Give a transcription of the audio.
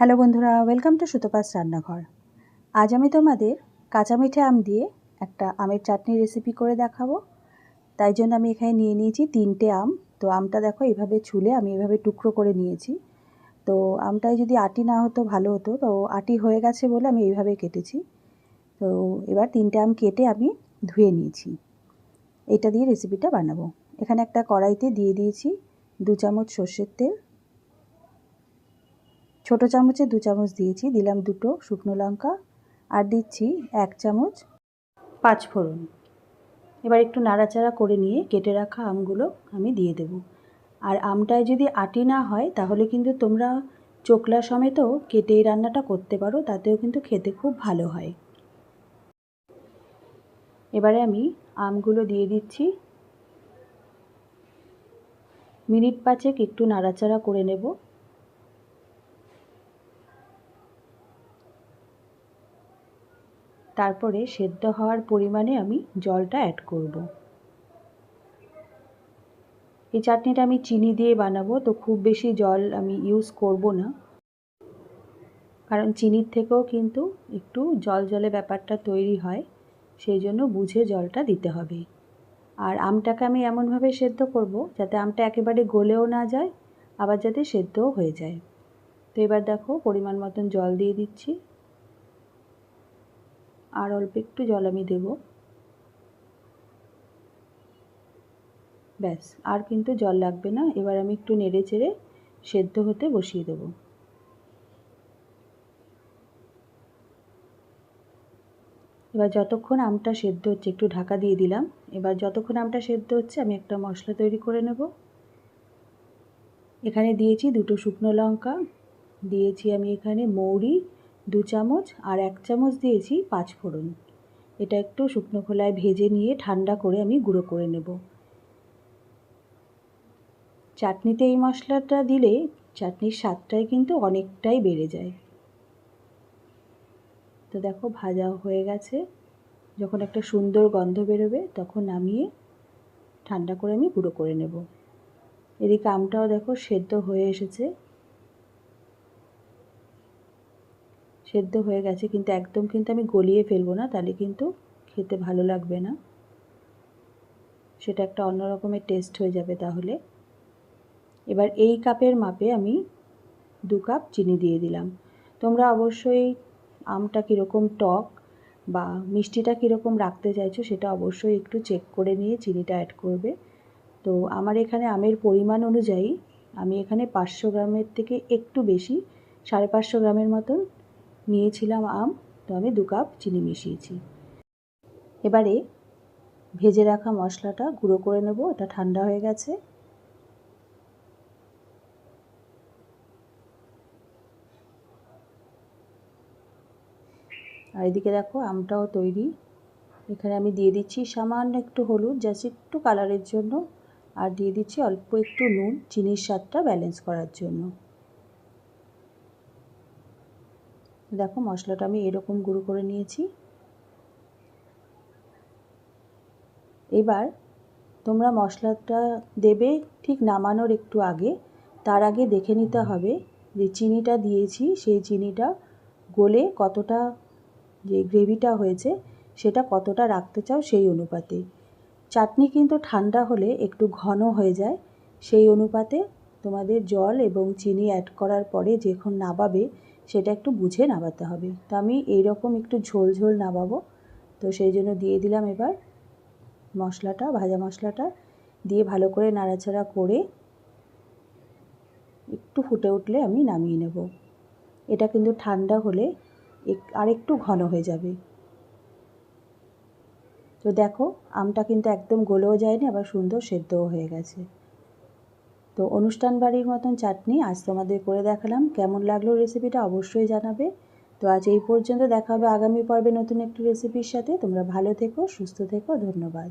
Hello বন্ধুরা, welcome to Sutapa's রান্নাঘর। আজ আমি তোমাদের কাঁচা মিঠে আম দিয়ে একটা আমের চাটনি রেসিপি করে দেখাবো। তাই জন্য আমি এখানে নিয়ে নিয়েছি 3টে আম। তো আমটা দেখো এইভাবে ছুলে আমি এভাবে টুকরো করে নিয়েছি। তো আমটায় যদি আটি না হতো ভালো হতো, তো আটি হয়ে গেছে বলে আমি এইভাবে কেটেছি। তো এবার 3টে আম কেটে আমি ধুয়ে নিয়েছি। এটা দিয়ে রেসিপিটা বানাবো। এখানে একটা কড়াইতে দিয়ে দিয়েছি 2 চামচ সর্ষের তেল। ছোটো চামচে 2 চামচ দিয়েছি, দিলাম 2টো শুকনো লঙ্কা আর দিচ্ছি 1 চামচ 5 ফোড়ন। এবার একটু নাড়াচাড়া করে নিয়ে কেটে রাখা আমগুলো আমি দিয়ে দেব। আর আমটায় যদি আটি না হয় তাহলে কিন্তু তোমরা চোকলা সমেতও কেটে এই রান্নাটা করতে পারো, তাতেও কিন্তু খেতে খুব ভালো হয়। এবারে আমি আমগুলো দিয়ে দিচ্ছি, মিনিট 5 একটু নাড়াচাড়া করে নেব। তারপরে সেদ্ধ হওয়ার পরিমাণে আমি জলটা অ্যাড করব। এই চাটনিটা আমি চিনি দিয়ে বানাবো, তো খুব বেশি জল আমি ইউজ করব না, কারণ চিনির থেকেও কিন্তু একটু জল ব্যাপারটা তৈরি হয়, সেই জন্য বুঝে জলটা দিতে হবে। আর আমটাকে আমি এমনভাবে সেদ্ধ করব যাতে আমটা একেবারে গলেও না যায়, আবার যাতে সেদ্ধও হয়ে যায়। তো এবার দেখো পরিমাণ মতন জল দিয়ে দিচ্ছি, আর অল্প একটু জল আমি দেব। ব্যাস, আর কিন্তু জল লাগবে না। এবার আমি একটু নেড়ে চেড়ে সেদ্ধ হতে বসিয়ে দেবো। এবার যতক্ষণ আমটা সেদ্ধ হচ্ছে, একটু ঢাকা দিয়ে দিলাম। এবার যতক্ষণ আমটা সেদ্ধ হচ্ছে আমি একটা মশলা তৈরি করে নেব। এখানে দিয়েছি 2টো শুকনো লঙ্কা, দিয়েছি আমি এখানে মৌরি 2 চামচ আর 1 চামচ দিয়েছি 5 ফোড়ন। এটা একটু শুকনো খোলায় ভেজে নিয়ে ঠান্ডা করে আমি গুঁড়ো করে নেব। চাটনিতে এই মশলাটা দিলে চাটনির স্বাদটাই কিন্তু অনেকটাই বেড়ে যায়। তো দেখো ভাজা হয়ে গেছে, যখন একটা সুন্দর গন্ধ বেরোবে তখন নামিয়ে ঠান্ডা করে আমি গুঁড়ো করে নেব। এদিকে আমটাও দেখো সেদ্ধ হয়ে এসেছে, সেদ্ধ হয়ে গেছে, কিন্তু একদম কিন্তু আমি গলিয়ে ফেলবো না, তাহলে কিন্তু খেতে ভালো লাগবে না, সেটা একটা অন্য রকমের টেস্ট হয়ে যাবে তাহলে। এবার এই কাপের মাপে আমি 2 কাপ চিনি দিয়ে দিলাম। তোমরা অবশ্যই আমটা কীরকম টক বা মিষ্টিটা কীরকম রাখতে চাইছো সেটা অবশ্যই একটু চেক করে নিয়ে চিনিটা অ্যাড করবে। তো আমার এখানে আমের পরিমাণ অনুযায়ী আমি এখানে 500 গ্রামের থেকে একটু বেশি 550 গ্রামের মতন নিয়েছিলাম আম, তো আমি 2 কাপ চিনি মিশিয়েছি। এবারে ভেজে রাখা মশলাটা গুঁড়ো করে নেব, এটা ঠান্ডা হয়ে গেছে। আর এদিকে দেখো আমটাও তৈরি। এখানে আমি দিয়ে দিচ্ছি সামান্য একটু হলুদ, জাস্ট একটু কালারের জন্য, আর দিয়ে দিচ্ছি অল্প একটু নুন, চিনির স্বাদটা ব্যালেন্স করার জন্য। দেখো মশলাটা আমি এরকম গুঁড়ো করে নিয়েছি। এবার তোমরা মশলাটা দেবে ঠিক নামানোর একটু আগে, তার আগে দেখে নিতে হবে যে চিনিটা দিয়েছি সেই চিনিটা গলে কতটা, যে গ্রেভিটা হয়েছে সেটা কতটা রাখতে চাও সেই অনুপাতে। চাটনি কিন্তু ঠান্ডা হলে একটু ঘন হয়ে যায়, সেই অনুপাতে তোমাদের জল এবং চিনি অ্যাড করার পরে যখন নাবাবে সেটা একটু বুঝে নাবাতে হবে। তো আমি এইরকম একটু ঝোল ঝোল নাবাবো, তো সেই জন্য দিয়ে দিলাম এবার মশলাটা, ভাজা মশলাটা দিয়ে ভালো করে নাড়াচাড়া করে একটু ফুটে উঠলে আমি নামিয়ে নেব। এটা কিন্তু ঠান্ডা হলে আরেকটু ঘন হয়ে যাবে। তো দেখো আমটা কিন্তু একদম গলেও যায়নি, আবার সুন্দর সেদ্ধও হয়ে গেছে। তো অনুষ্ঠান বাড়ির মতন চাটনি আজ তোমাদের করে দেখালাম। কেমন লাগলো রেসিপিটা অবশ্যই জানাবে। তো আজ এই পর্যন্ত, দেখা হবে আগামী পর্বে নতুন একটি রেসিপির সাথে। তোমরা ভালো থেকো, সুস্থ থেকো, ধন্যবাদ।